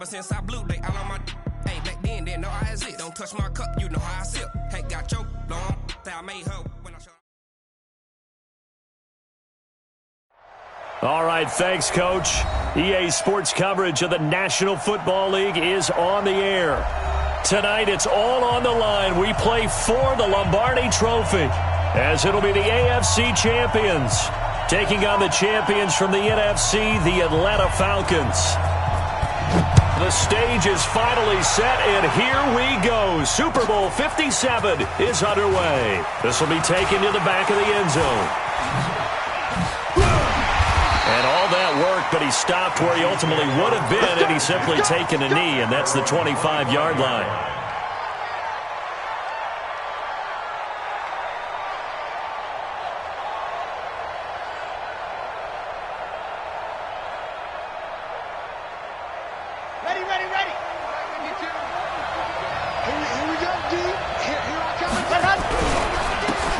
Ever since I blew, they all on my hey, back then, didn't know I exist. Don't touch my cup, you know how I sip. Hey, got your long, I made her when I showed. All right, thanks, Coach. EA Sports coverage of the National Football League is on the air. Tonight, it's all on the line. We play for the Lombardi Trophy, as it'll be the AFC champions taking on the champions from the NFC, the Atlanta Falcons. The stage is finally set, and here we go. Super Bowl 57 is underway. This will be taken to the back of the end zone. And all that work, but he stopped where he ultimately would have been had he simply taken a knee, and that's the 25-yard line.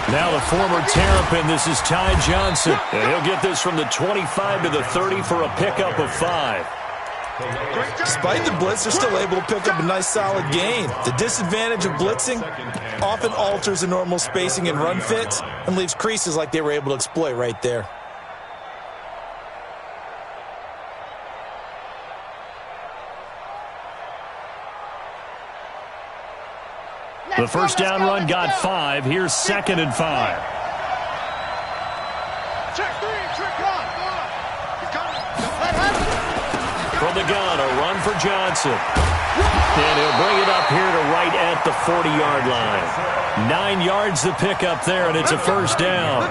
Now the former Terrapin, this is Ty Johnson. And he'll get this from the 25 to the 30 for a pickup of 5. Despite the blitz, they're still able to pick up a nice solid gain. The disadvantage of blitzing often alters the normal spacing and run fits and leaves creases like they were able to exploit right there. The first down run got 5. Here's 2nd and 5. From the gun, a run for Johnson. And he'll bring it up here to right at the 40-yard line. 9 yards to pick up there, and it's a first down.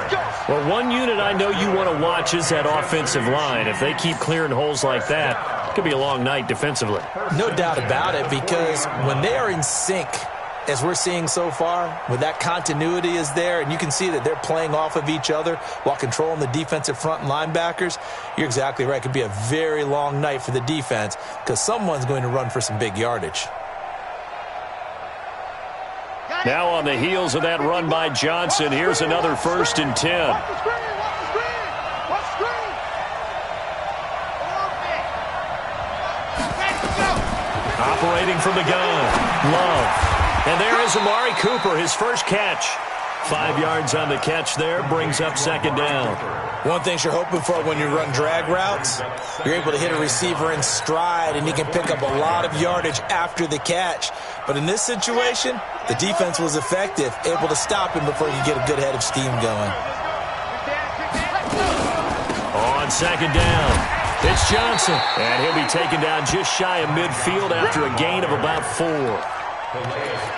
Well, one unit I know you want to watch is that offensive line. If they keep clearing holes like that, it could be a long night defensively. No doubt about it, because when they are in sync, as we're seeing so far, when that continuity is there, and you can see that they're playing off of each other while controlling the defensive front and linebackers, you're exactly right. It could be a very long night for the defense because someone's going to run for some big yardage. Now on the heels of that run by Johnson, here's another 1st and 10. Operating from the gun, Love. And there is Amari Cooper, his first catch. 5 yards on the catch there, brings up 2nd down. One thing you're hoping for when you run drag routes, you're able to hit a receiver in stride, and he can pick up a lot of yardage after the catch. But in this situation, the defense was effective, able to stop him before he could get a good head of steam going. On 2nd down, it's Johnson. And he'll be taken down just shy of midfield after a gain of about 4.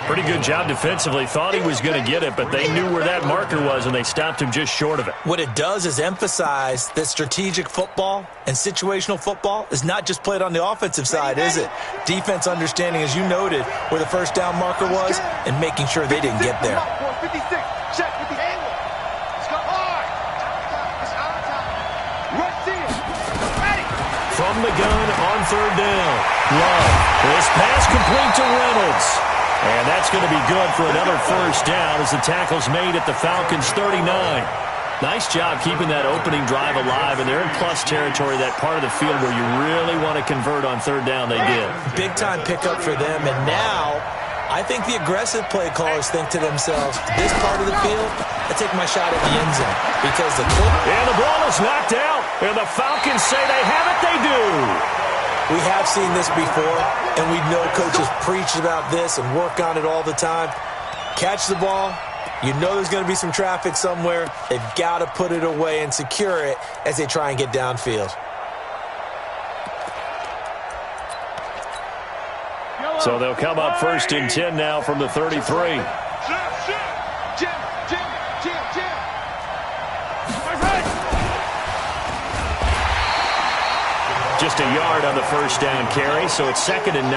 Pretty good job defensively. Thought he was going to get it, but they knew where that marker was, and they stopped him just short of it. What it does is emphasize that strategic football and situational football is not just played on the offensive side, is it? Defense understanding, as you noted, where the first down marker was and making sure they didn't get there. From the gun on 3rd down. Love. This pass complete to Reynolds. And that's going to be good for another first down as the tackle's made at the Falcons' 39. Nice job keeping that opening drive alive, and they're in plus territory, that part of the field where you really want to convert on 3rd down. They did. Big-time pickup for them, and now I think the aggressive play callers think to themselves, this part of the field, I take my shot at the end zone because the and the ball is knocked out, and the Falcons say they have it. They do. We have seen this before, and we know coaches preach about this and work on it all the time. Catch the ball. You know there's going to be some traffic somewhere. They've got to put it away and secure it as they try and get downfield. So they'll come up 1st and 10 now from the 33. Just a yard on the first down carry, so it's 2nd and 9.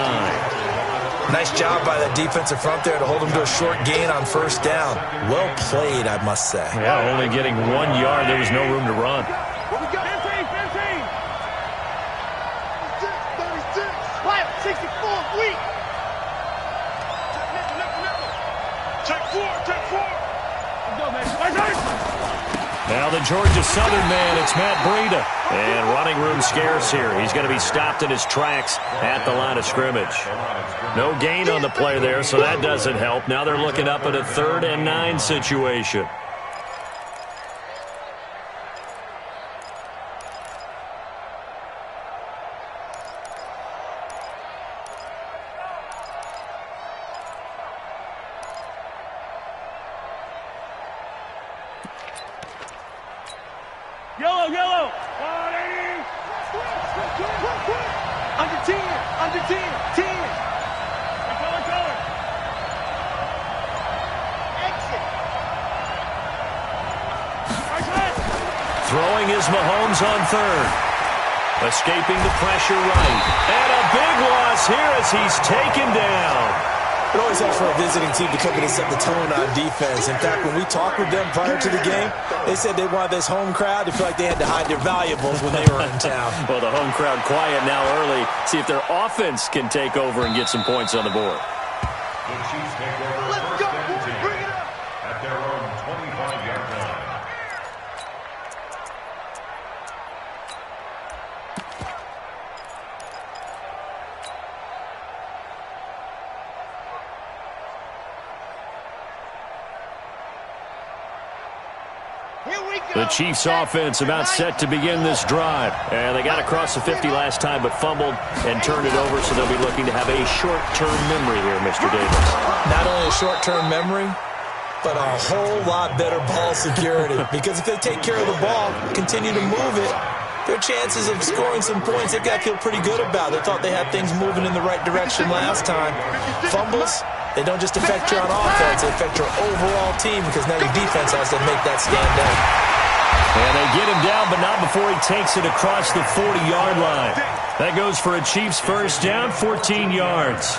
Nice job by that defensive front there to hold him to a short gain on 1st down. Well played, I must say. Yeah, only getting 1 yard. There was no room to run. Now the Georgia Southern man, it's Matt Breida. And running room scarce here. He's going to be stopped in his tracks at the line of scrimmage. No gain on the play there, so that doesn't help. Now they're looking up at a 3rd and 9 situation. Yellow. Under 10. Color. Exit. Throwing is Mahomes on 3rd. Escaping the pressure right. And a big loss here as he's taken down. It always helps for a visiting team to come in and set the tone on defense. In fact, when we talked with them prior to the game, they said they wanted this home crowd to feel like they had to hide their valuables when they were in town. Well, the home crowd quiet now early. See if their offense can take over and get some points on the board. The Chiefs take over. Let's go, bring it up. At their own 25-yard line. The Chiefs offense about set to begin this drive. And they got across the 50 last time but fumbled and turned it over, so they'll be looking to have a short-term memory here, Mr. Davis. Not only a short-term memory, but a whole lot better ball security. Because if they take care of the ball, continue to move it, their chances of scoring some points, they've got to feel pretty good about. They thought they had things moving in the right direction last time. Fumbles, they don't just affect you on offense, they affect your overall team because now your defense has to make that stand out. And they get him down, but not before he takes it across the 40-yard line. That goes for a Chiefs first down, 14 yards.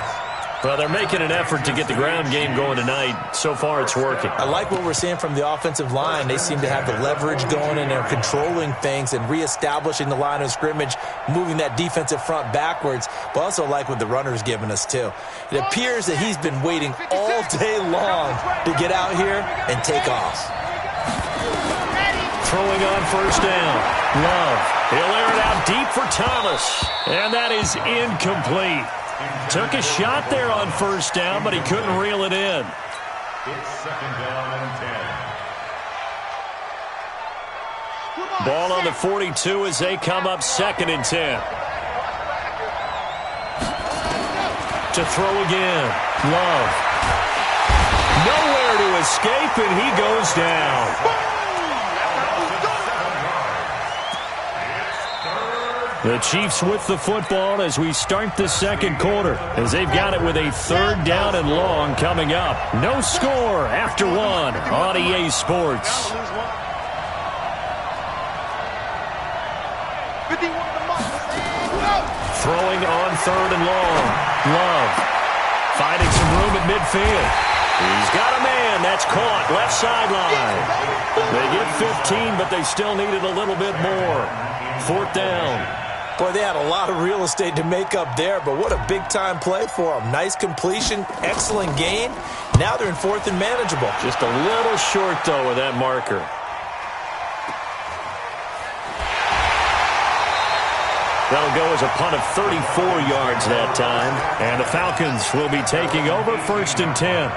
Well, they're making an effort to get the ground game going tonight. So far, it's working. I like what we're seeing from the offensive line. They seem to have the leverage going, and they're controlling things and reestablishing the line of scrimmage, moving that defensive front backwards. But also like what the runner's giving us, too. It appears that he's been waiting all day long to get out here and take off. Throwing on first down. Love. He'll air it out deep for Thomas. And that is incomplete. Took a shot there on first down, but he couldn't reel it in. It's 2nd down and 10. Ball on the 42 as they come up 2nd and 10. To throw again. Love. Nowhere to escape, and he goes down. The Chiefs with the football as we start the second quarter, as they've got it with a 3rd down and long coming up. No score after 1 on EA Sports. Throwing on 3rd and long. Love finding some room at midfield. He's got a man. That's caught. Left sideline. They get 15, but they still needed a little bit more. 4th down. Boy, they had a lot of real estate to make up there, but what a big-time play for them. Nice completion, excellent gain. Now they're in 4th and manageable. Just a little short, though, with that marker. That'll go as a punt of 34 yards that time. And the Falcons will be taking over 1st and 10.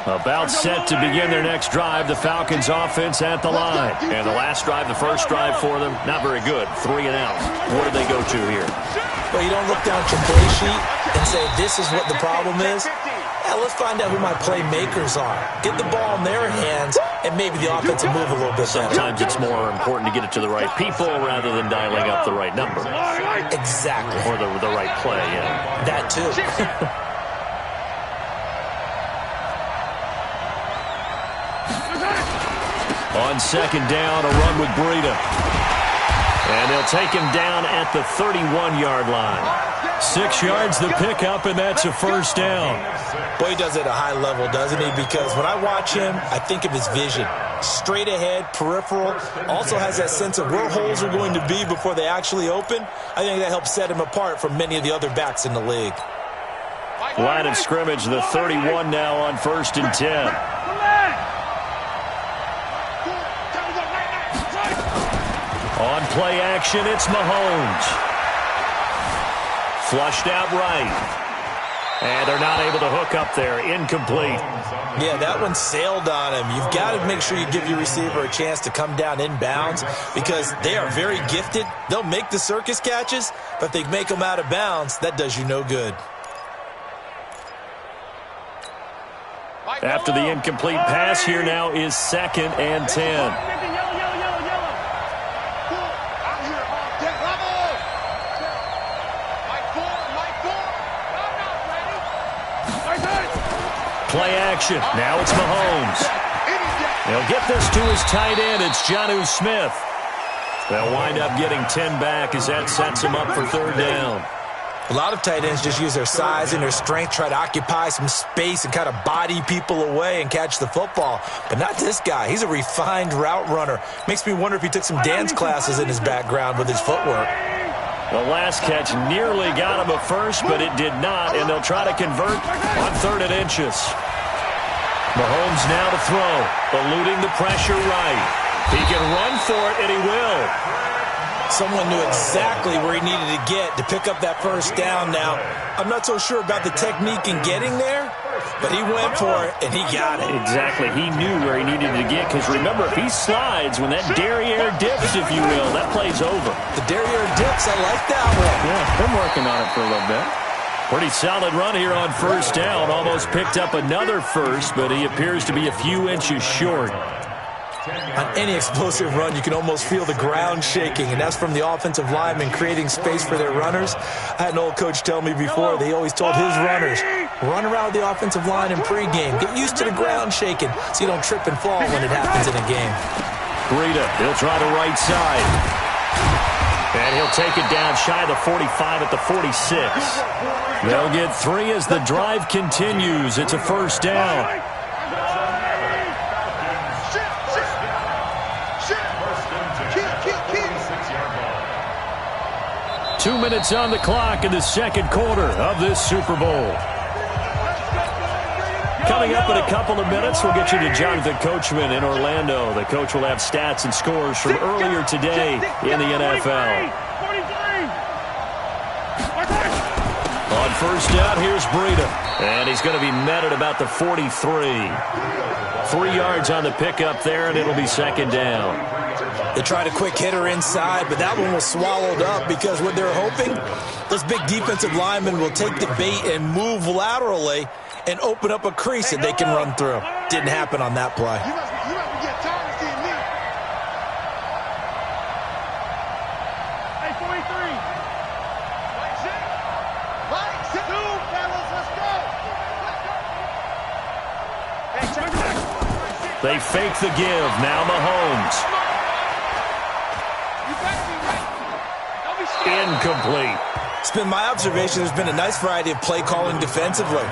About set to begin their next drive, the Falcons offense at the line. And the last drive, the first drive for them, not very good. 3 and out. What do they go to here? Well, you don't look down at your play sheet and say, this is what the problem is. Yeah, let's find out who my playmakers are. Get the ball in their hands, and maybe the offense will move a little bit better. Sometimes it's more important to get it to the right people rather than dialing up the right number. Exactly. Or the right play, yeah. That, too. On 2nd down, a run with Breida. And they'll take him down at the 31-yard line. 6 yards the pickup, and that's a first down. Boy, he does it at a high level, doesn't he? Because when I watch him, I think of his vision. Straight ahead, peripheral. Also has that sense of where holes are going to be before they actually open. I think that helps set him apart from many of the other backs in the league. Line of scrimmage, the 31 now on 1st and 10. On play action, it's Mahomes. Flushed out right. And they're not able to hook up there. Incomplete. Yeah, that one sailed on him. You've got to make sure you give your receiver a chance to come down inbounds because they are very gifted. They'll make the circus catches, but if they make them out of bounds, that does you no good. After the incomplete pass, here now is 2nd and 10. Play action. Now it's Mahomes. They'll get this to his tight end. It's Jonnu Smith. They'll wind up getting 10 back as that sets him up for 3rd down. A lot of tight ends just use their size and their strength, try to occupy some space and kind of body people away and catch the football. But not this guy. He's a refined route runner. Makes me wonder if he took some dance classes in his background with his footwork. The last catch nearly got him a first, but it did not, and they'll try to convert on 3rd and inches. Mahomes now to throw, eluding the pressure right. He can run for it, and he will. Someone knew exactly where he needed to get to pick up that 1st down now. I'm not so sure about the technique in getting there, but he went for it, and he got it. Exactly. He knew where he needed to get, because remember, if he slides, when that derriere dips, if you will, that play's over. The derriere dips, I like that one. Yeah, been working on it for a little bit. Pretty solid run here on 1st down. Almost picked up another first, but he appears to be a few inches short. On any explosive run, you can almost feel the ground shaking, and that's from the offensive linemen creating space for their runners. I had an old coach tell me before, they always told his runners, run around the offensive line in pregame. Get used to the ground shaking so you don't trip and fall when it happens in a game. Breida, he'll try the right side. And he'll take it down shy of the 45 at the 46. They'll get 3 as the drive continues. It's a 1st down. 2 minutes on the clock in the 2nd quarter of this Super Bowl. Coming up in a couple of minutes, we'll get you to Jonathan Coachman in Orlando. The coach will have stats and scores from earlier today in the NFL. On 1st down, here's Breida. And he's going to be met at about the 43. 3 yards on the pickup there, and it'll be 2nd down. They tried a quick hitter inside, but that one was swallowed up because what they're hoping, those big defensive linemen will take the bait and move laterally and open up a crease that they can run through. Didn't happen on that play. You must be getting tired of seeing me. Hey, 43. Right, sit. 2, fellas, let's go. Hey, check it out. They fake the give. Now Mahomes. Incomplete. It's been my observation there's been a nice variety of play calling defensively.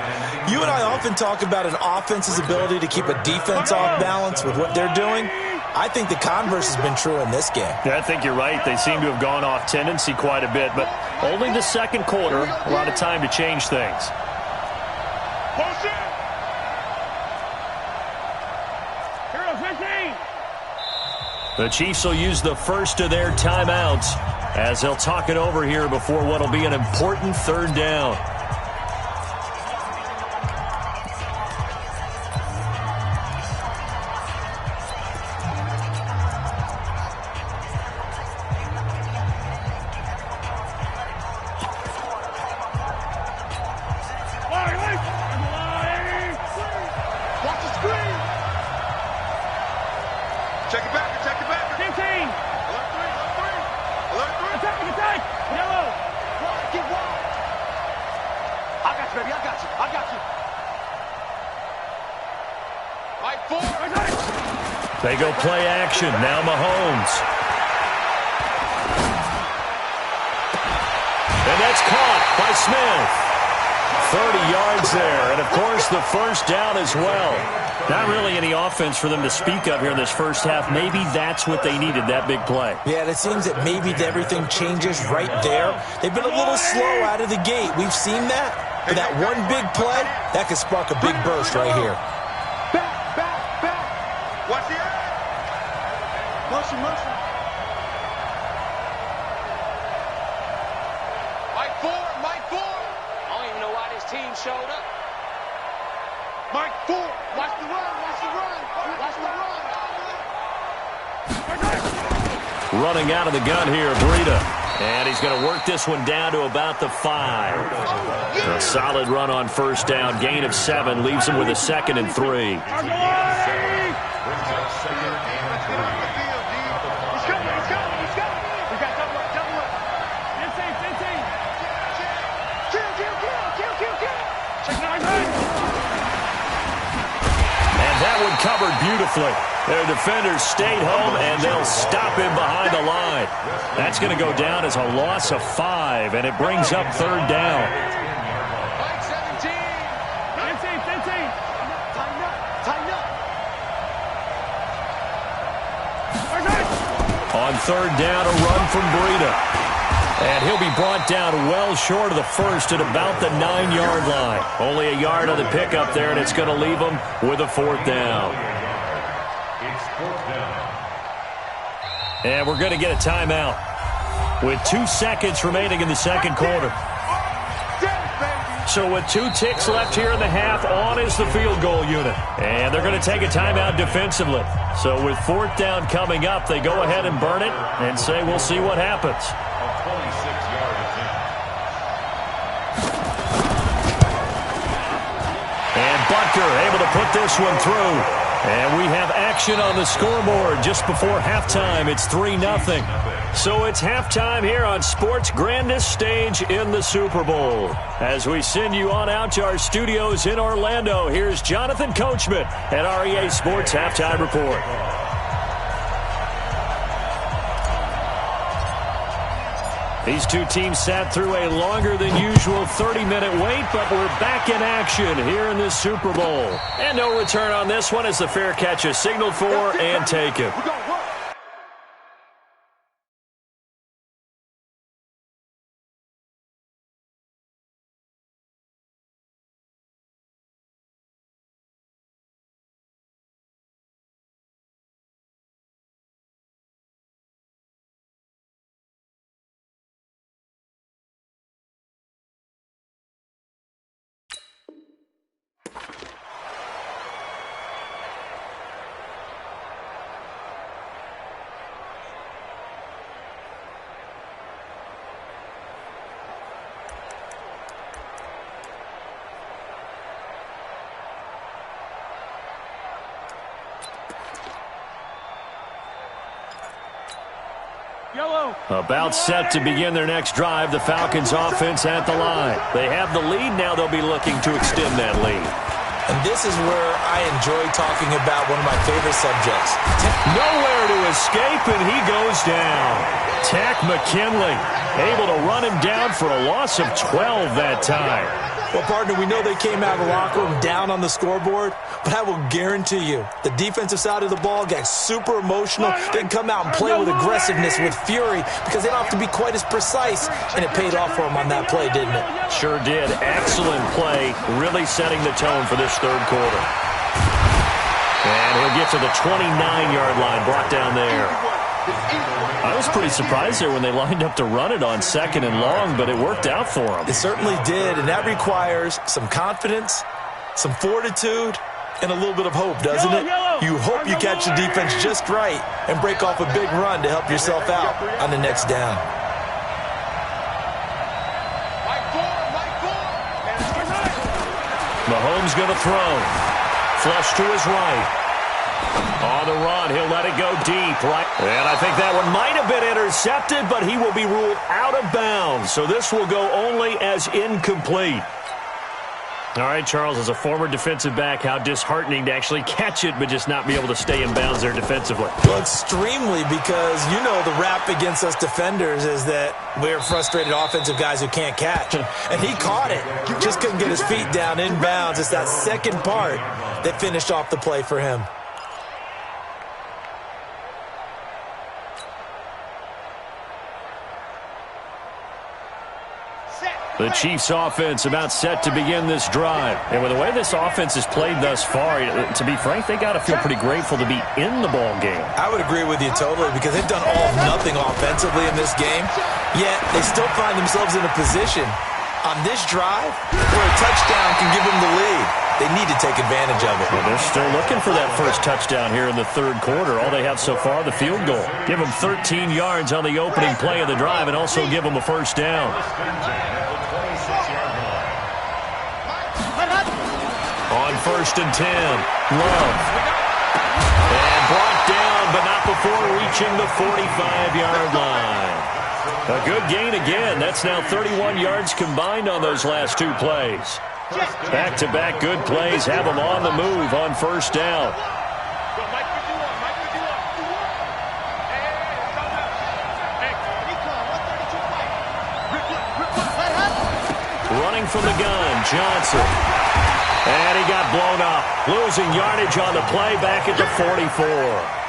You and I often talk about an offense's ability to keep a defense off balance with what they're doing. I think the converse has been true in this game. Yeah, I think you're right. They seem to have gone off tendency quite a bit, but only the 2nd quarter, a lot of time to change things. The Chiefs will use the first of their timeouts as they'll talk it over here before what will be an important 3rd down. Check it back, check it back. 15. Alert 3, alert 3. Alert 3. Attack, attack. Yellow. Wide, get wide. I got you, baby, I got you. I got you. Right 4. They go play action. Now Mahomes. And that's caught by Smith. 30 yards there. And, of course, the 1st down as well. Not really any offense for them to speak of here in this 1st half. Maybe that's what they needed, that big play. Yeah, and it seems that maybe everything changes right there. They've been a little slow out of the gate. We've seen that. But that one big play, that could spark a big burst right here. Back. Watch the eye. Motion. 4. Watch the run. Watch the run. Watch the run. Running out of the gun here, Breida. And he's going to work this one down to about the 5. A solid run on first down. Gain of 7 leaves him with a 2nd and 3. Covered beautifully. Their defenders stayed home, and they'll stop him behind the line. That's going to go down as a loss of 5, and it brings up 3rd down. On 3rd down, a run from Breida. And he'll be brought down well short of the first at about the 9-yard line. Only a yard on the pickup there, and it's going to leave him with a 4th down. It's 4th down. And we're going to get a timeout with 2 seconds remaining in the second quarter. So with 2 ticks left here in the half, on is the field goal unit. And they're going to take a timeout defensively. So with 4th down coming up, they go ahead and burn it and say we'll see what happens. 26-yard attempt. And Butker able to put this one through. And we have action on the scoreboard just before halftime. It's 3-0. So it's halftime here on sports' grandest stage in the Super Bowl. As we send you on out to our studios in Orlando, here's Jonathan Coachman at our EA Sports Halftime Report. These two teams sat through a longer than usual 30-minute wait, but we're back in action here in this Super Bowl. And no return on this one as the fair catch is signaled for and taken. About set to begin their next drive, the Falcons offense at the line. They have the lead. Now they'll be looking to extend that lead. And this is where I enjoy talking about one of my favorite subjects. Nowhere to escape, and he goes down. Tack McKinley able to run him down for a loss of 12 that time. Well, partner, we know they came out of the locker room down on the scoreboard, but I will guarantee you the defensive side of the ball got super emotional. They come out and play with aggressiveness, with fury, because they don't have to be quite as precise, and it paid off for them on that play, didn't it? Sure did. Excellent play, really setting the tone for this third quarter. And he'll get to the 29-yard line, brought down there. I was pretty surprised there when they lined up to run it on 2nd and long, but it worked out for them. It certainly did, and that requires some confidence, some fortitude, and a little bit of hope, doesn't it? You hope you catch the defense just right and break off a big run to help yourself out on the next down. Mahomes going to throw. Flush to his right. On the run, he'll let it go deep, right? And I think that one might have been intercepted, but he will be ruled out of bounds. So this will go only as incomplete. All right, Charles, as a former defensive back, how disheartening to actually catch it, but just not be able to stay in bounds there defensively. Well, extremely, because you know the rap against us defenders is that we're frustrated offensive guys who can't catch. And he caught it. Just couldn't get his feet down in bounds. It's that second part that finished off the play for him. The Chiefs offense about set to begin this drive. And with the way this offense has played thus far, to be frank, they got to feel pretty grateful to be in the ball game. I would agree with you totally, because they've done all or nothing offensively in this game, yet they still find themselves in a position on this drive where a touchdown can give them the lead. They need to take advantage of it. Well, they're still looking for that first touchdown here in the third quarter. All they have so far, the field goal. Give them 13 yards on the opening play of the drive and also give them a first down. On 1st and 10, Love. And brought down, but not before reaching the 45-yard line. A good gain again. That's now 31 yards combined on those last two plays. Back-to-back good plays have them on the move on first down. Running from the gun, Johnson. And he got blown up. Losing yardage on the play back at the 44.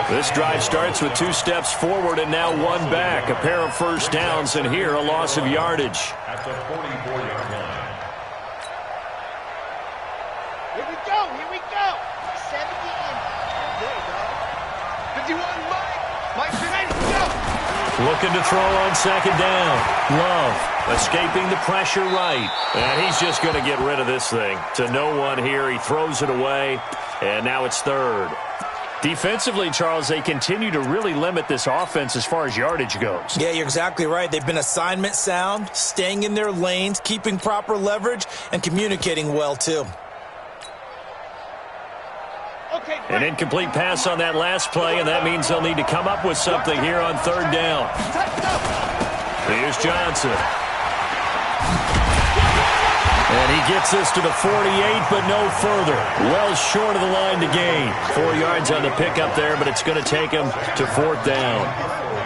This drive starts with 2 steps forward and now 1 back. A pair of first downs, and here a loss of yardage. At the 44-yard line. Here we go. 70 in. There you go. 51, Mike. Mike's go. Looking to throw on second down. Love escaping the pressure right. And he's just going to get rid of this thing. To no one here. He throws it away. And now it's third. Defensively, Charles, they continue to really limit this offense as far as yardage goes. Yeah, you're exactly right. They've been assignment sound, staying in their lanes, keeping proper leverage, and communicating well, too. An incomplete pass on that last play, and that means they'll need to come up with something here on third down. Here's Johnson. And he gets this to the 48, but no further. Well short of the line to gain. 4 yards on the pickup there, but it's going to take him to fourth down.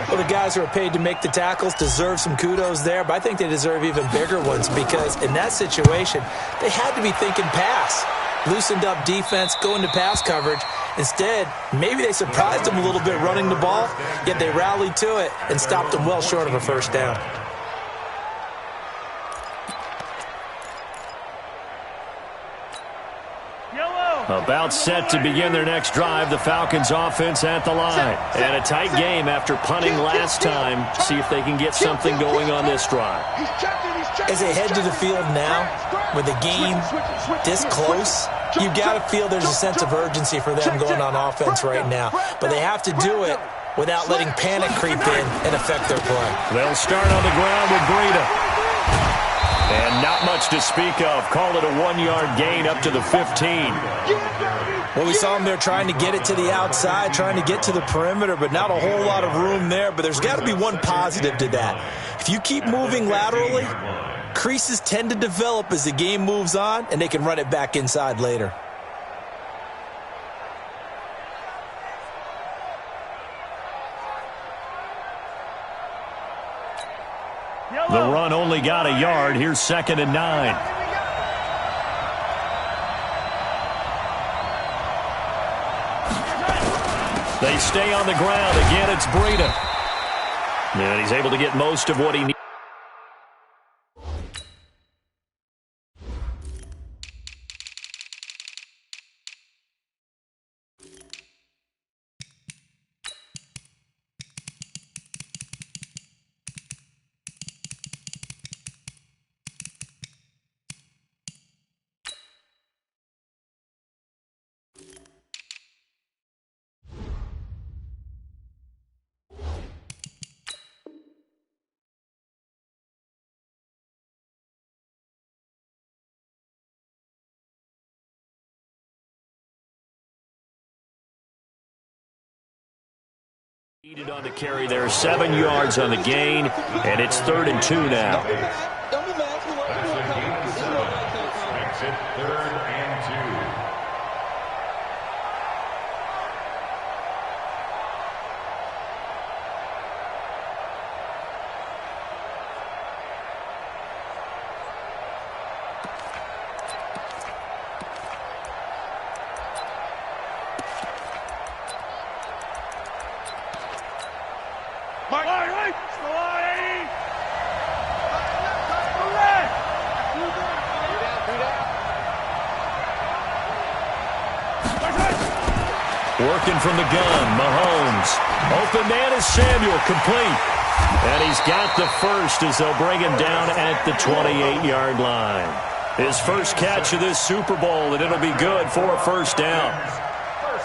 Well, the guys who are paid to make the tackles deserve some kudos there, but I think they deserve even bigger ones because in that situation, they had to be thinking pass. Loosened up defense, going to pass coverage. Instead, maybe they surprised them a little bit running the ball, yet they rallied to it and stopped them well short of a first down. About set to begin their next drive, the Falcons offense at the line. And a tight game after punting last time. See if they can get something going on this drive. As they head to the field now, with the game this close, you've got to feel there's a sense of urgency for them going on offense right now. But they have to do it without letting panic creep in and affect their play. They'll start on the ground with Breida. And not much to speak of. Call it a 1-yard gain up to the 15. Well, we saw them there trying to get it to the outside, trying to get to the perimeter, but not a whole lot of room there. But there's got to be one positive to that. If you keep moving laterally, creases tend to develop as the game moves on, and they can run it back inside later. The run only got a yard. Here's 2nd and 9. They stay on the ground. Again, it's Breida. And he's able to get most of what he needs. Needed on the carry there, 7 yards on the gain, and it's 3rd and 2 now. That's a gain of 7. Makes it 3rd and 2. Working from the gun, Mahomes. Open man is Samuel, complete. And he's got the first as they'll bring him down at the 28-yard line. His first catch of this Super Bowl, and it'll be good for a first down.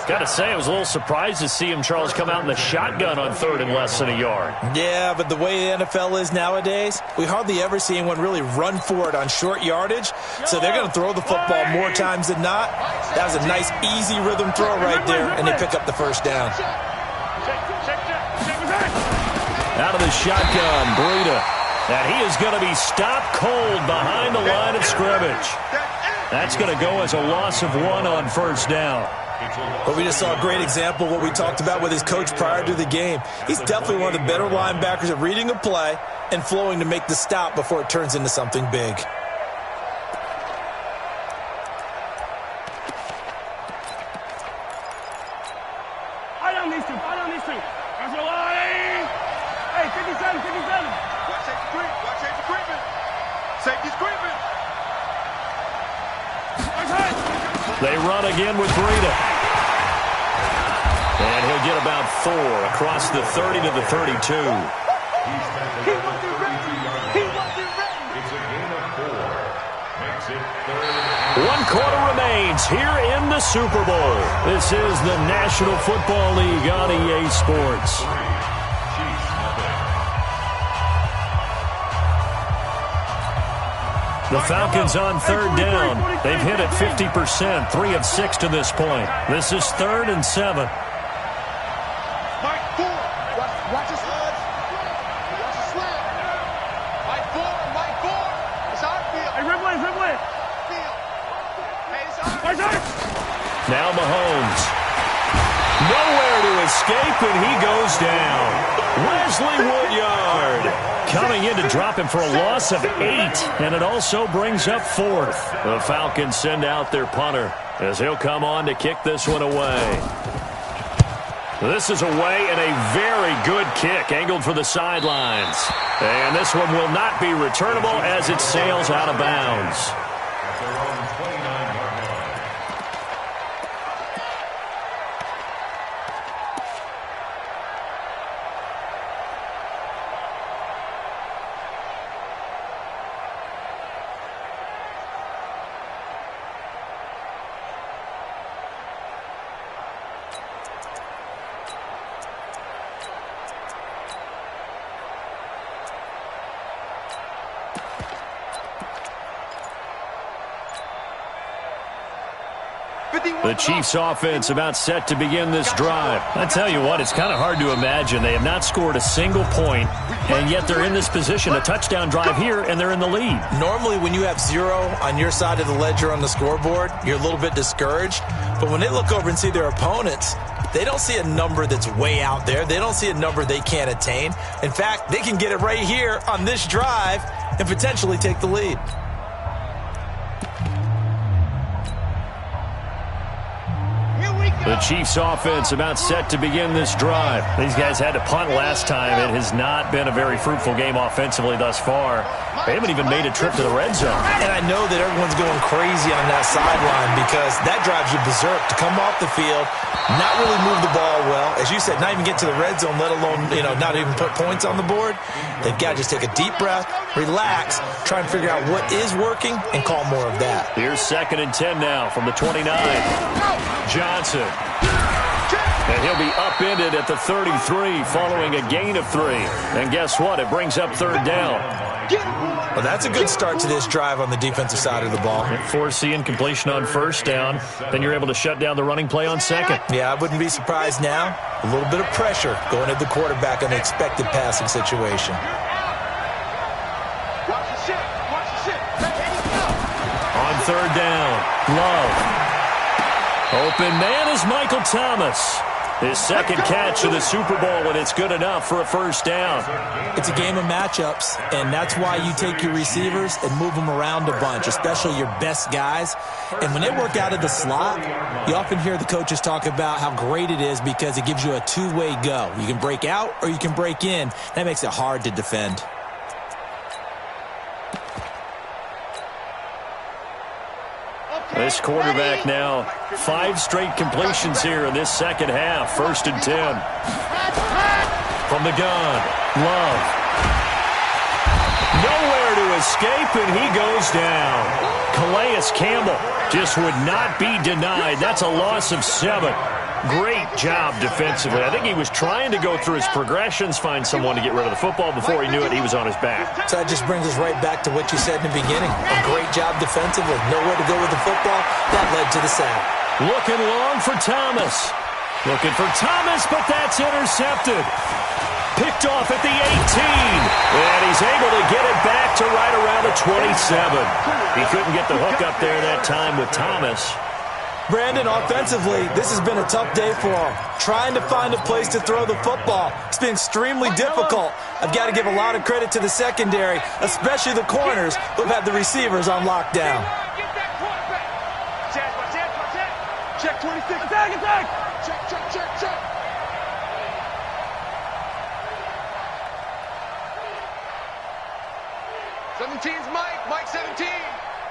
Got to say, I was a little surprised to see him, Charles, come out in the shotgun on third and less than a yard. Yeah, but the way the NFL is nowadays, we hardly ever see anyone really run for it on short yardage. So they're going to throw the football more times than not. That was a nice, easy rhythm throw right there, and they pick up the first down. Out of the shotgun, Breida. And he is going to be stopped cold behind the line of scrimmage. That's going to go as a loss of 1 on first down. But we just saw a great example of what we talked about with his coach prior to the game. He's definitely one of the better linebackers at reading a play and flowing to make the stop before it turns into something big. I don't need to. That's a line. Hey, 57. Watch safety creeping. Safety's creeping. They run again with Breida. And he'll get about 4 across the 30 to the 32. He wasn't ready. It's a gain of 4. Makes it 3rd. 1 quarter remains here in the Super Bowl. This is the National Football League on EA Sports. The Falcons on third down. They've hit it 50%, 3 of 6 to this point. This is 3rd and 7. Watch his slant. Watch his slant. Mike 4. It's our field. Hey, Ripley. Hey, it's our field. Now Mahomes. Nowhere to escape, and he goes down. Wesley Woodyard coming in to drop him for a loss of 8, and it also brings up 4th. The Falcons send out their punter as he'll come on to kick this one away. This is away and a very good kick angled for the sidelines. And this one will not be returnable as it sails out of bounds. The Chiefs offense about set to begin this drive. I tell you what, it's kind of hard to imagine. They have not scored a single point, and yet they're in this position, a touchdown drive here, and they're in the lead. Normally when you have 0 on your side of the ledger on the scoreboard, you're a little bit discouraged. But when they look over and see their opponents, they don't see a number that's way out there. They don't see a number they can't attain. In fact, they can get it right here on this drive and potentially take the lead. The Chiefs offense about set to begin this drive. These guys had to punt last time. It has not been a very fruitful game offensively thus far. They haven't even made a trip to the red zone. And I know that everyone's going crazy on that sideline because that drives you berserk to come off the field, not really move the ball well. As you said, not even get to the red zone, let alone, not even put points on the board. They've got to just take a deep breath, relax, try and figure out what is working, and call more of that. Here's 2nd and 10 now from the 29. Johnson. And he'll be upended at the 33 following a gain of 3. And guess what? It brings up 3rd down. Well, that's a good start to this drive on the defensive side of the ball. Force the incompletion on 1st down. Then you're able to shut down the running play on 2nd. Yeah, I wouldn't be surprised now. A little bit of pressure going at the quarterback on the expected passing situation. On 3rd down, Love. Open man is Michael Thomas. His 2nd catch of the Super Bowl, and it's good enough for a 1st down. It's a game of matchups, and that's why you take your receivers and move them around a bunch, especially your best guys. And when they work out of the slot, you often hear the coaches talk about how great it is because it gives you a two-way go. You can break out or you can break in. That makes it hard to defend. This quarterback now, 5 straight completions here in this 2nd half. 1st and 10. From the gun, Love. Nowhere to escape, and he goes down. Calais Campbell just would not be denied. That's a loss of 7. Great job defensively. I think he was trying to go through his progressions, find someone to get rid of the football. Before he knew it, he was on his back. So that just brings us right back to what you said in the beginning. A great job defensively. Nowhere to go with the football. That led to the sack. Looking long for Thomas. Looking for Thomas, but that's intercepted. Picked off at the 18. And he's able to get it back to right around the 27. He couldn't get the hook up there that time with Thomas. Brandon, offensively, this has been a tough day for him. Trying to find a place to throw the football. It's been extremely difficult. I've got to give a lot of credit to the secondary, especially the corners who've had the receivers on lockdown. Check 26. Attack, attack. Check. 17's Mike. Mike 17.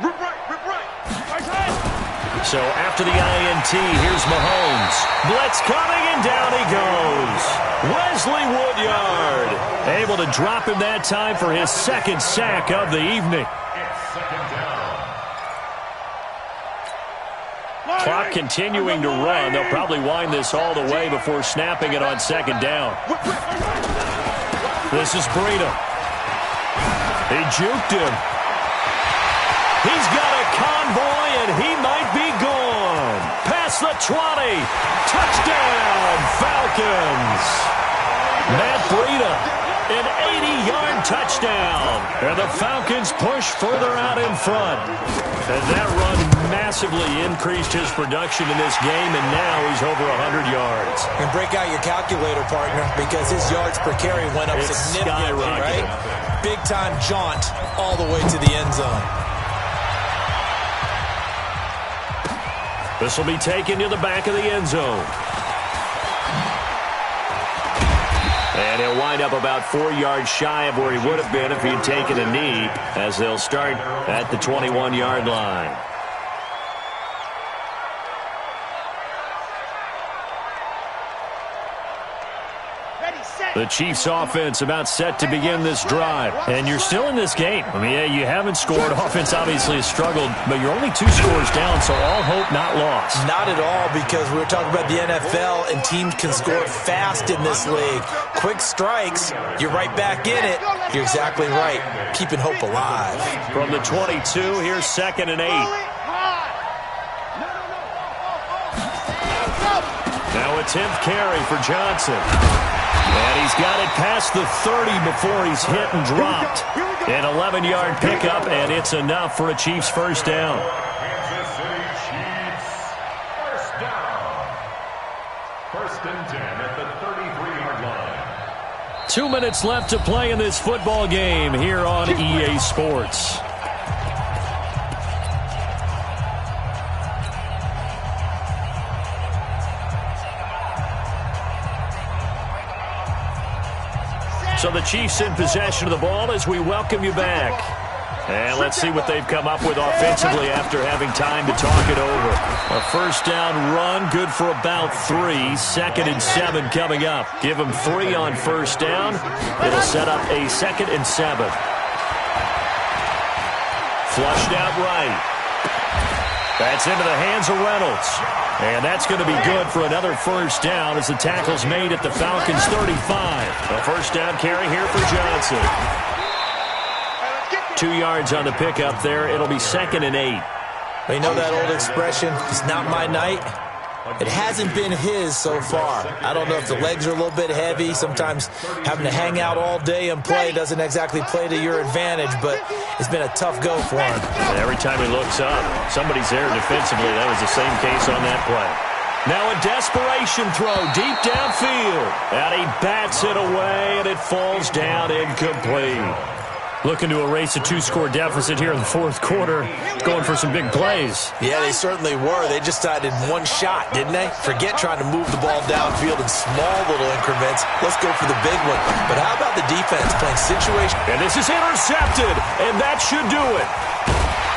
Rip right. Right side. So after the INT, here's Mahomes. Blitz coming, and down he goes. Wesley Woodyard able to drop him that time for his second sack of the evening. Clock continuing to run. They'll probably wind this all the way before snapping it on second down. This is Breida. He juked him. He's got a convoy, and he might be gone. Past the 20. Touchdown, Falcons. Matt Breida, an 80-yard touchdown. And the Falcons push further out in front. And that run massively increased his production in this game, and now he's over 100 yards. And break out your calculator, partner, because his yards per carry went up significantly, right? Big-time jaunt all the way to the end zone. This will be taken to the back of the end zone. And he'll wind up about 4 yards shy of where he would have been if he had taken a knee, as they'll start at the 21-yard line. The Chiefs offense about set to begin this drive. And you're still in this game. I mean, yeah, you haven't scored. Offense obviously has struggled, but you're only 2 scores down, so all hope not lost. Not at all, because we were talking about the NFL, and teams can score fast in this league. Quick strikes, you're right back in it. You're exactly right. Keeping hope alive. From the 22, here's 2nd and 8. Now a 10th carry for Johnson. And he's got it past the 30 before he's hit and dropped. An 11-yard pickup, and it's enough for a Chiefs first down. Kansas City Chiefs, first down. 1st and 10 at the 33-yard line. 2 minutes left to play in this football game here on EA Sports. So the Chiefs in possession of the ball as we welcome you back. And let's see what they've come up with offensively after having time to talk it over. A first down run, good for about 3. 2nd and 7 coming up. Give them 3 on first down. It'll set up a 2nd and 7. Flushed out right. That's into the hands of Reynolds. And that's going to be good for another first down as the tackle's made at the Falcons' 35. A first down carry here for Johnson. 2 yards on the pickup there. It'll be 2nd and 8. Well, you know that old expression, it's not my night? It hasn't been his so far. I don't know if the legs are a little bit heavy. Sometimes having to hang out all day and play doesn't exactly play to your advantage, but it's been a tough go for him. And every time he looks up, somebody's there defensively. That was the same case on that play. Now a desperation throw deep downfield. And he bats it away, and it falls down incomplete. Looking to erase a 2-score deficit here in the 4th quarter. Going for some big plays. Yeah, they certainly were. They just decided one shot, didn't they? Forget trying to move the ball downfield in small little increments. Let's go for the big one. But how about the defense playing situation? And this is intercepted, and that should do it.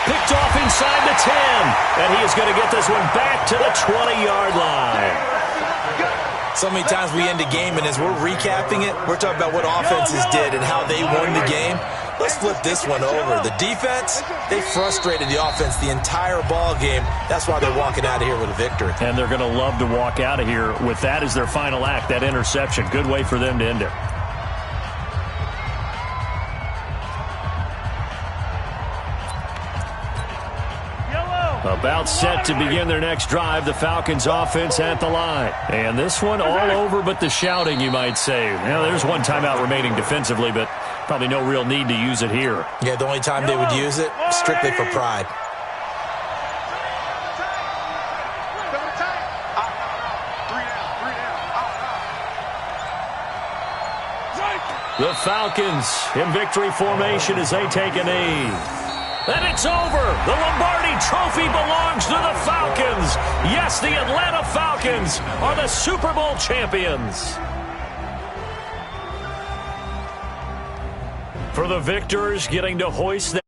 Picked off inside the 10. And he is going to get this one back to the 20-yard line. So many times we end a game, and as we're recapping it, we're talking about what offenses did and how they won the game. Let's flip this one over. The defense, they frustrated the offense the entire ball game. That's why they're walking out of here with a victory. And they're going to love to walk out of here with that as their final act, that interception. Good way for them to end it. About set to begin their next drive, the Falcons offense at the line. And this one all over but the shouting, you might say. Well, there's one timeout remaining defensively, but probably no real need to use it here. Yeah, the only time they would use it, strictly for pride. The Falcons in victory formation as they take a knee. And it's over. The Lombardi Trophy belongs to the Falcons. Yes, the Atlanta Falcons are the Super Bowl champions. For the victors, getting to hoist that